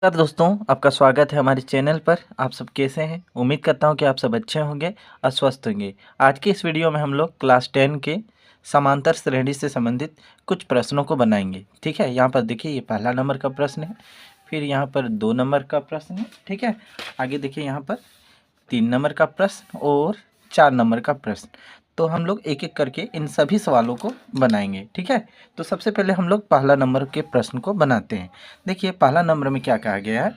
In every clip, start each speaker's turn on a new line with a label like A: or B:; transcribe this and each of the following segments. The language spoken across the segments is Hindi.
A: नमस्कार दोस्तों, आपका स्वागत है हमारे चैनल पर। आप सब कैसे हैं? उम्मीद करता हूं कि आप सब अच्छे होंगे और स्वस्थ होंगे। आज की इस वीडियो में हम लोग क्लास 10 के समांतर श्रेणी से संबंधित कुछ प्रश्नों को बनाएंगे। ठीक है, यहाँ पर देखिए ये पहला नंबर का प्रश्न है, फिर यहाँ पर 2 नंबर का प्रश्न है। ठीक है, आगे देखिए यहाँ पर 3 नंबर का प्रश्न और 4 नंबर का प्रश्न। तो हम लोग एक एक करके इन सभी सवालों को बनाएंगे। ठीक है, तो सबसे पहले हम लोग पहला नंबर के प्रश्न को बनाते हैं। देखिए पहला नंबर में क्या कहा गया है।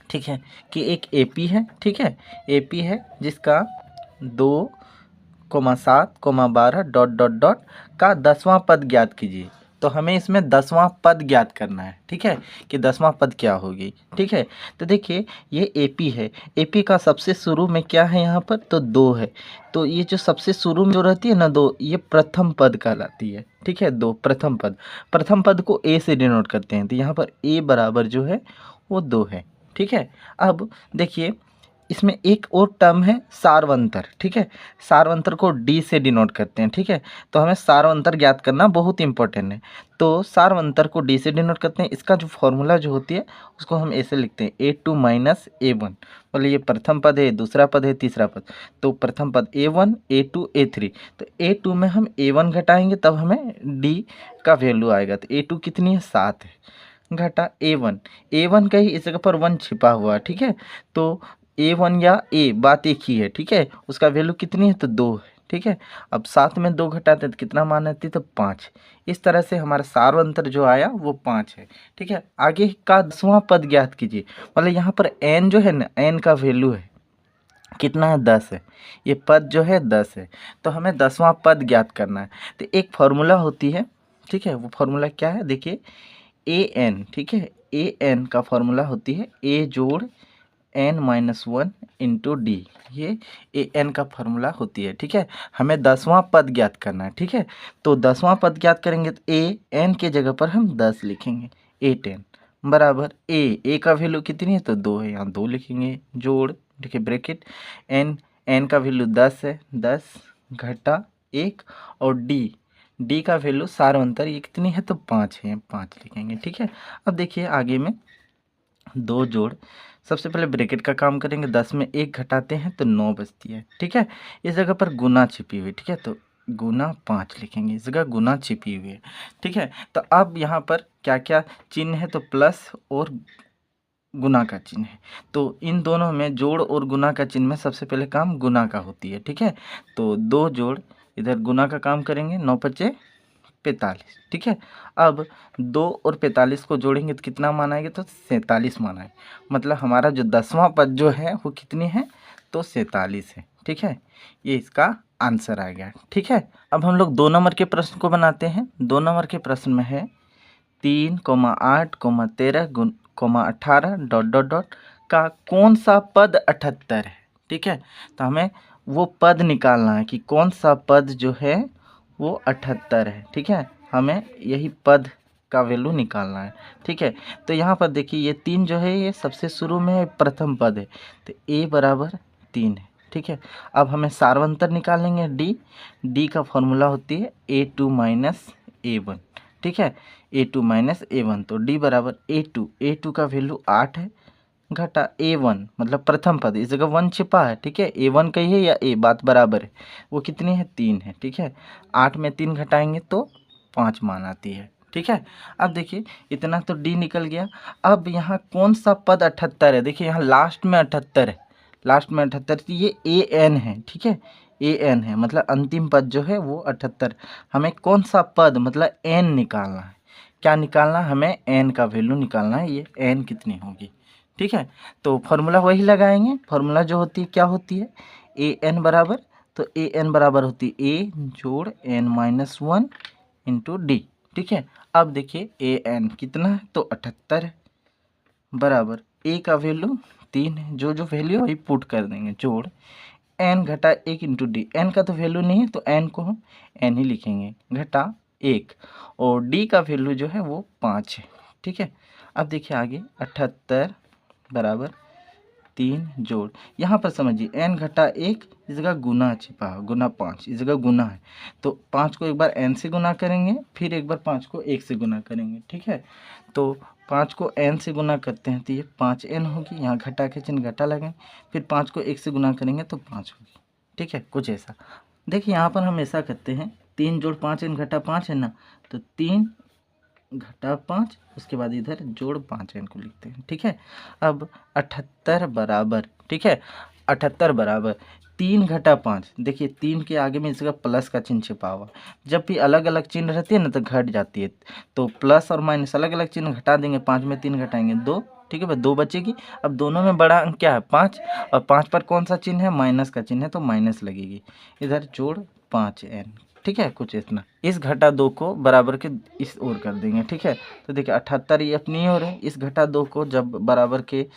A: ठीक है, कि एक एपी है। ठीक है, एपी है जिसका 2,7,12 डॉट डॉट डॉट का 10वां पद ज्ञात कीजिए। तो हमें इसमें 10वां पद ज्ञात करना है। ठीक है, कि 10वां पद क्या होगी। ठीक है, तो देखिए ये एपी है। एपी का सबसे शुरू में क्या है यहाँ पर, तो 2 है। तो ये जो सबसे शुरू में जो रहती है ना 2, ये प्रथम पद कहलाती है। ठीक है, 2 प्रथम पद। प्रथम पद को ए से डिनोट करते हैं, तो यहाँ पर ए बराबर जो है वो 2 है। ठीक है, अब देखिए इसमें एक और टर्म है सारवंतर। ठीक है, सारवंतर को डी से डिनोट करते हैं। ठीक है, तो हमें सारवंतर ज्ञात करना बहुत इंपॉर्टेंट है। तो सारवंतर को डी से डिनोट करते हैं। इसका जो फॉर्मूला जो होती है उसको हम ऐसे लिखते हैं A2 माइनस A1। मतलब ये प्रथम पद है, दूसरा पद है, तीसरा पद। तो प्रथम पद A1 A2 A3। तो A2 में हम A1 घटाएंगे तब हमें डी का वैल्यू आएगा। तो A2 कितनी है, 7 है, घटा A1। A1 का ही इस जगह पर 1 छिपा हुआ है। ठीक है, तो A1 या ए बात एक ही है। ठीक है, उसका वैल्यू कितनी है, तो 2 है। ठीक है, अब 7 में 2 घटाते हैं तो कितना मान आती है, तो 5। इस तरह से हमारा सारवंतर जो आया वो 5 है। ठीक है, आगे का 10वां पद ज्ञात कीजिए। मतलब यहाँ पर n जो है ना, n का वैल्यू है कितना है, 10 है। ये पद जो है 10 है, तो हमें 10वां पद ज्ञात करना है। तो एक फार्मूला होती है। ठीक है, वो फार्मूला क्या है, देखिए an। ठीक है, an का फार्मूला होती है a जोड़ n-1 इंटू डी। ये an का फार्मूला होती है। ठीक है, हमें 10वां पद ज्ञात करना है। ठीक है, तो 10वां पद ज्ञात करेंगे तो an के जगह पर हम 10 लिखेंगे। A10 बराबर a का वैल्यू कितनी है, तो 2 है, यहाँ 2 लिखेंगे, जोड़ देखिए ब्रैकेट n का वैल्यू 10 है, 10 घटा 1 और डी का वैल्यू सारवंतर ये कितनी है, तो 5 है, 5 लिखेंगे। ठीक है, अब देखिए आगे में 2 जोड़, सबसे पहले ब्रैकेट का काम करेंगे, 10 में 1 घटाते हैं तो 9 बचती है। ठीक है, इस जगह पर गुना छिपी हुई। ठीक है, तो गुना 5 लिखेंगे, इस जगह गुना छिपी हुई है। ठीक है, तो अब यहाँ पर क्या क्या चिन्ह है, तो प्लस और गुना का चिन्ह है। तो इन दोनों में जोड़ और गुना का चिन्ह में सबसे पहले काम गुना का होती है। ठीक है, तो 2 जोड़, इधर गुना का काम करेंगे, 9 पचे 45। ठीक है, अब 2 और 45 को जोड़ेंगे तो कितना मान आएगा, तो 47 मान आएगा। मतलब हमारा जो 10वां पद जो है वो कितनी है, तो 47 है। ठीक है, ये इसका आंसर आ गया। ठीक है, अब हम लोग 2 नंबर के प्रश्न को बनाते हैं। 2 नंबर के प्रश्न में है 3,8,13,18 डॉट डॉट डॉट का कौन सा पद 78 है। ठीक है, तो हमें वो पद निकालना है कि कौन सा पद जो है वो 78 है। ठीक है, हमें यही पद का वैल्यू निकालना है। ठीक है, तो यहाँ पर देखिए ये 3 जो है ये सबसे शुरू में प्रथम पद है, तो a बराबर 3 है। ठीक है, अब हमें सारवंतर निकालेंगे डी का फॉर्मूला होती है A2 माइनस A1। ठीक है, A2 माइनस A1, तो डी बराबर A2 का वैल्यू 8 है, घटा A1 मतलब प्रथम पद, इस जगह 1 छिपा है। ठीक है, A1 का ही है या A बात बराबर है, वो कितनी है, 3 है। ठीक है, 8 में 3 घटाएंगे तो 5 मान आती है। ठीक है, अब देखिए इतना तो डी निकल गया। अब यहाँ कौन सा पद 78 है, देखिए यहाँ लास्ट में 78 है, लास्ट में 78, तो ये AN है। ठीक है, AN है, मतलब अंतिम पद जो है वो 78। हमें कौन सा पद मतलब n निकालना है। क्या निकालना है, हमें n का वैल्यू निकालना है, ये n कितनी होगी। ठीक है, तो फार्मूला वही लगाएंगे। फार्मूला जो होती है क्या होती है, AN बराबर, तो AN बराबर होती है a जोड़ n-1 इंटू डी। ठीक है, अब देखिए AN कितना है, तो 78 है, बराबर a का वैल्यू 3 है, जो जो वैल्यू वही पुट कर देंगे, जोड़ n घटा 1 इंटू डी। n का तो वैल्यू नहीं है तो n को हम n ही लिखेंगे, घटा 1, और d का वैल्यू जो है वो 5 है। ठीक है, अब देखिए आगे 78 बराबर 3 जोड़, यहाँ पर समझिए n घटा 1 इस जगह गुना छिपा है, गुना 5 इस जगह गुना है, तो 5 को एक बार n से गुना करेंगे, फिर एक बार 5 को 1 से गुना करेंगे। ठीक है, तो 5 को n से गुना करते हैं तो ये 5n होगी, यहाँ घटा के चिन्ह घटा लगाएं, फिर 5 को 1 से गुना करेंगे तो 5 होगी। ठीक है, कुछ ऐसा। देखिए यहाँ पर हम ऐसा करते हैं, 3 जोड़ 5n घटा 5 है ना, तो 3 घटा 5, उसके बाद इधर जोड़ 5n को लिखते हैं। ठीक है, अब 78 बराबर, ठीक है, 78 बराबर 3 घटा 5। देखिए 3 के आगे में इसका प्लस का चिन्ह छिपा हुआ, जब भी अलग अलग चिन्ह रहती है ना तो घट जाती है, तो प्लस और माइनस अलग अलग चिन्ह घटा देंगे। 5 में 3 घटाएंगे 2, ठीक है भाई, 2 बचेगी। अब दोनों में बड़ा अंक क्या है 5, और 5 पर कौन सा चिन्ह है, माइनस का चिन्ह है, तो माइनस लगेगी, इधर जोड़ 5n। ठीक है, कुछ इतना। इस घटा 2 को बराबर के इस ओर कर देंगे। ठीक है, तो देखिए 78 ये अपनी ओर है, इस घटा 2 को जब बराबर के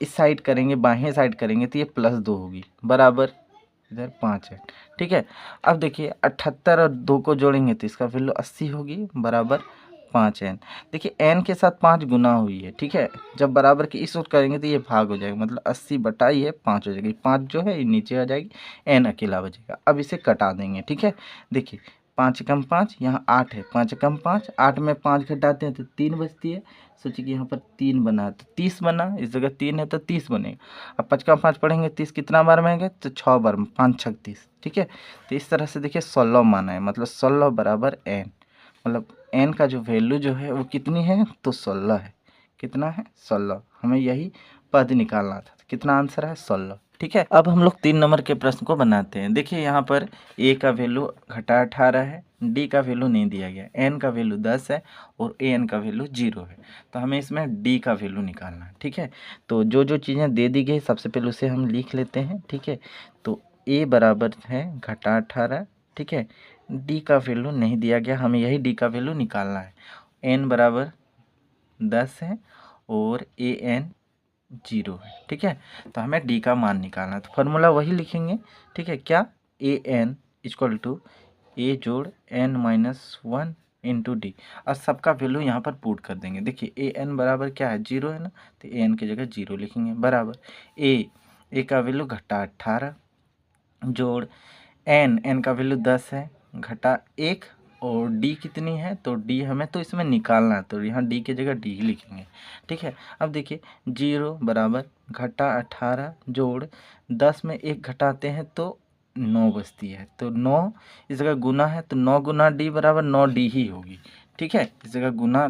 A: इस साइड करेंगे, बाहें साइड करेंगे तो ये +2 होगी, बराबर इधर 5 है। ठीक है, अब देखिए 78 और 2 को जोड़ेंगे तो इसका वैल्यू 80 होगी, बराबर 5n। देखिए n के साथ 5 गुना हुई है। ठीक है, जब बराबर की इस ओर करेंगे तो ये भाग हो जाएगा, मतलब 80 बटा ये 5 हो जाएगी, 5 जो है ये नीचे आ जाएगी, n अकेला बचेगा। अब इसे कटा देंगे। ठीक है, देखिए 5 कम 5, यहाँ 8 है, 5 कम 5, 8 में 5 घटाते हैं तो 3 बचती है। सोचिए कि यहाँ पर 3 बना तो 30 बना, इस जगह 3 है तो 30 बनेगा। अब 5 का 5 पढ़ेंगे, 30 कितना बार में आएंगे तो 6 बार में, 5 6 30। ठीक है, तो इस तरह से देखिए 16 माना है, मतलब 16 बराबर n, मतलब n का जो वैल्यू जो है वो कितनी है, तो 16 है। कितना है, 16। हमें यही पद निकालना था, कितना आंसर है 16। ठीक है, अब हम लोग 3 नंबर के प्रश्न को बनाते हैं। देखिए यहाँ पर a का वैल्यू घटा 18 है, d का वैल्यू नहीं दिया गया, n का वैल्यू 10 है और an का वैल्यू 0 है, तो हमें इसमें d का वैल्यू निकालना है। ठीक है, तो जो जो चीज़ें दे दी गई सबसे पहले उसे हम लिख लेते हैं। ठीक है, तो a बराबर है घटा 18। ठीक है, d का वैल्यू नहीं दिया गया, हमें यही d का वैल्यू निकालना है। n बराबर 10 है और an 0 है। ठीक है, तो हमें d का मान निकालना है, तो फॉर्मूला वही लिखेंगे। ठीक है, क्या, an इक्वल टू a जोड़ n माइनस 1 इंटू डी, और सबका वैल्यू यहाँ पर पुट कर देंगे। देखिए an बराबर क्या है, 0 है ना, तो an की जगह 0 लिखेंगे, बराबर a का वैल्यू घटा 18 जोड़ n का वैल्यू 10 है घटा 1, और d कितनी है, तो d हमें तो इसमें निकालना है, तो यहाँ d की जगह d ही लिखेंगे। ठीक है, अब देखिए 0 बराबर घटा 18 जोड़ 10 में 1 घटाते हैं तो 9 बचती है, तो 9 इस जगह गुना है, तो 9 गुना d बराबर 9d ही होगी। ठीक है, इस जगह गुना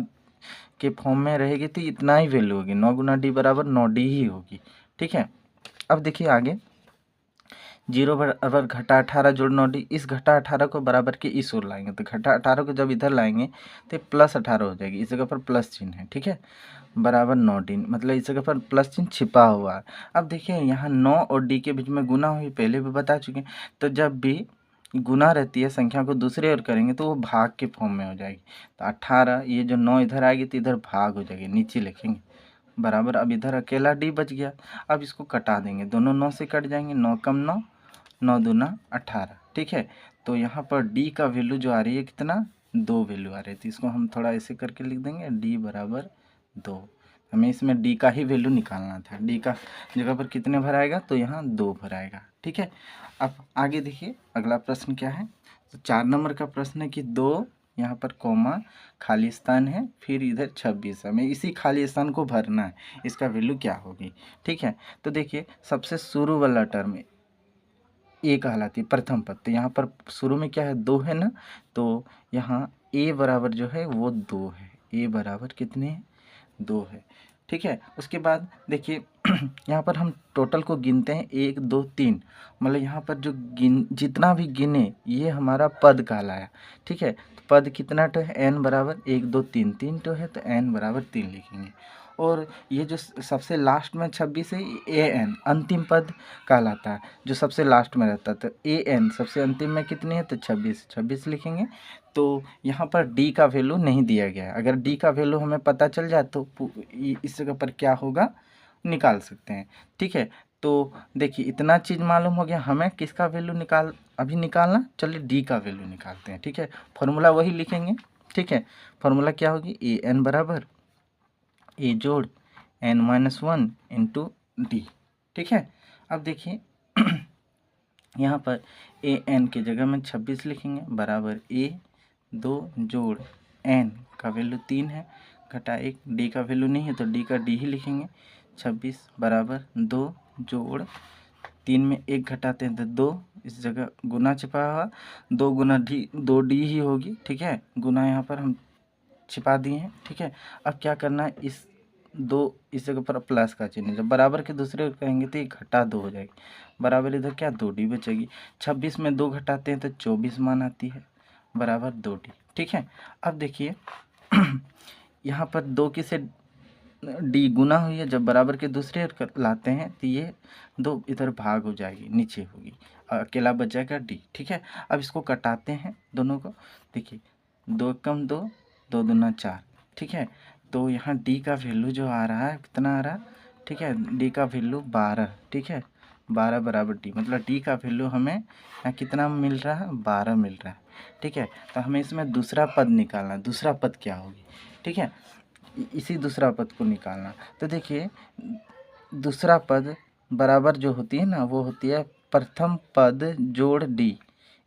A: के फॉर्म में रहेगी तो इतना ही वैल्यू होगी, 9 गुना d बराबर 9d ही होगी। ठीक है, अब देखिए आगे 0 बराबर घटा 18 जोड़ 9d, इस घटा 18 को बराबर के इस ओर लाएंगे, तो घटा 18 को जब इधर लाएंगे तो प्लस 18 हो जाएगी, इस जगह पर प्लस चिन्ह है। ठीक है, बराबर 9d, मतलब इस जगह पर प्लस चिन्ह छिपा हुआ है। अब देखिए यहाँ 9 और d के बीच में गुना हुई, पहले भी बता चुके हैं, तो जब भी गुना रहती है संख्या को दूसरे ओर करेंगे तो वो भाग के फॉर्म में हो जाएगी, तो 18 ये जो 9 इधर आएगी तो इधर भाग हो जाएगी, नीचे लिखेंगे, बराबर। अब इधर अकेला d बच गया, अब इसको कटा देंगे, दोनों 9 से कट जाएंगे, 9 कम 9, 9 दूना 18। ठीक है, तो यहाँ पर d का वैल्यू जो आ रही है कितना, 2 वैल्यू आ रही है, तो इसको हम थोड़ा ऐसे करके लिख देंगे, d बराबर 2। हमें इसमें d का ही वैल्यू निकालना था, d का जगह पर कितने भर आएगा, तो यहाँ 2 भर आएगा। ठीक है, अब आगे देखिए अगला प्रश्न क्या है, तो 4 नंबर का प्रश्न है कि 2 यहाँ पर कॉमा खाली स्थान है, फिर इधर 26, हमें इसी खाली स्थान को भरना है, इसका वैल्यू क्या होगी। ठीक है, तो देखिए सबसे शुरू वाला टर्म ए कहलाती है, प्रथम पद, तो यहाँ पर शुरू में क्या है, 2 है ना, तो यहाँ a बराबर जो है वो 2 है, a बराबर कितने हैं, 2 है। ठीक है, उसके बाद देखिए यहाँ पर हम टोटल को गिनते हैं 1 2 3, मतलब यहाँ पर जो जितना भी गिने ये हमारा पद कहलाया। ठीक है, तो पद कितना तो है, n बराबर 1 2 3, 3 तो है तो n बराबर 3 लिखेंगे। और ये जो सबसे लास्ट में 26 है, an अंतिम पद कहलाता है, जो सबसे लास्ट में रहता है, तो an सबसे अंतिम में कितनी है, तो 26 लिखेंगे। तो यहाँ पर d का वैल्यू नहीं दिया गया है, अगर d का वैल्यू हमें पता चल जाए तो इस जगह पर क्या होगा, निकाल सकते हैं। ठीक है, तो देखिए इतना चीज़ मालूम हो गया, हमें किसका वैल्यू अभी निकालना, चलिए d का वैल्यू निकालते हैं। ठीक है, फॉर्मूला वही लिखेंगे। ठीक है, फॉर्मूला क्या होगी, an बराबर a जोड़ n माइनस 1 इंटू डी। ठीक है, अब देखिए यहाँ पर an की जगह में 26 लिखेंगे, बराबर a 2 जोड़ n का वैल्यू 3 है घटा 1, डी का वैल्यू नहीं है तो डी का डी ही लिखेंगे। 26 बराबर 2 जोड़ 3 में 1 घटाते हैं तो 2, इस जगह गुना छिपा हुआ 2 गुना डी 2 डी ही होगी, ठीक है। गुना यहाँ पर हम छिपा दिए हैं, ठीक है। अब क्या करना है, इस 2 इस जगह पर प्लस का चिन्ह, जब बराबर के दूसरे ओर कहेंगे तो ये घटा 2 हो जाएगी, बराबर इधर क्या 2d बचेगी। 26 में 2 घटाते हैं तो 24 मान आती है, बराबर 2d, ठीक है। अब देखिए यहाँ पर 2 की से डी गुना हुई है, जब बराबर के दूसरे ओर लाते हैं तो ये 2 इधर भाग हो जाएगी, नीचे होगी, अकेला बच जाएगा डी, ठीक है। अब इसको कटाते हैं दोनों को, देखिए 2 कम 2, 2 दूना 4, ठीक है। तो यहाँ डी का वैल्यू जो आ रहा है कितना आ रहा है, ठीक है, डी का वैल्यू 12, ठीक है, 12 बराबर डी, मतलब डी का वैल्यू हमें यहाँ कितना मिल रहा है, 12 मिल रहा है, ठीक है। तो हमें इसमें दूसरा पद निकालना है, दूसरा पद क्या होगी, ठीक है, इसी दूसरा पद को निकालना। तो देखिए दूसरा पद बराबर जो होती है ना, वो होती है प्रथम पद जोड़ डी,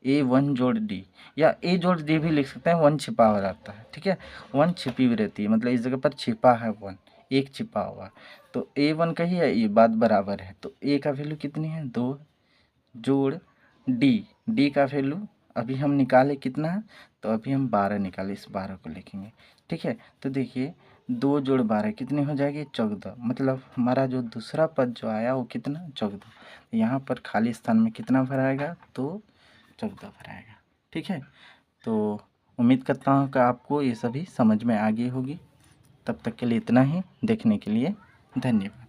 A: A1 जोड़ डी, या ए जोड़ डी भी लिख सकते हैं, 1 छिपा हुआ रहता है, ठीक है, 1 छिपी हुई रहती है, मतलब इस जगह पर छिपा है 1, 1 छिपा हुआ, तो A1 का ही है, ये बात बराबर है, तो ए का वैल्यू कितनी है 2 जोड़ डी, डी का वैल्यू अभी हम निकाले कितना है, तो अभी हम 12 निकाले, इस 12 को लिखेंगे, ठीक है। तो देखिए 2 जोड़ 12 कितनी हो जाएगी 14, मतलब हमारा जो दूसरा पद जो आया वो कितना 14, यहाँ पर खाली स्थान में कितना भराएगा, तो 14 भराएगा, ठीक है। तो उम्मीद करता हूँ कि आपको ये सभी समझ में आ गई होगी। तब तक के लिए इतना ही, देखने के लिए धन्यवाद।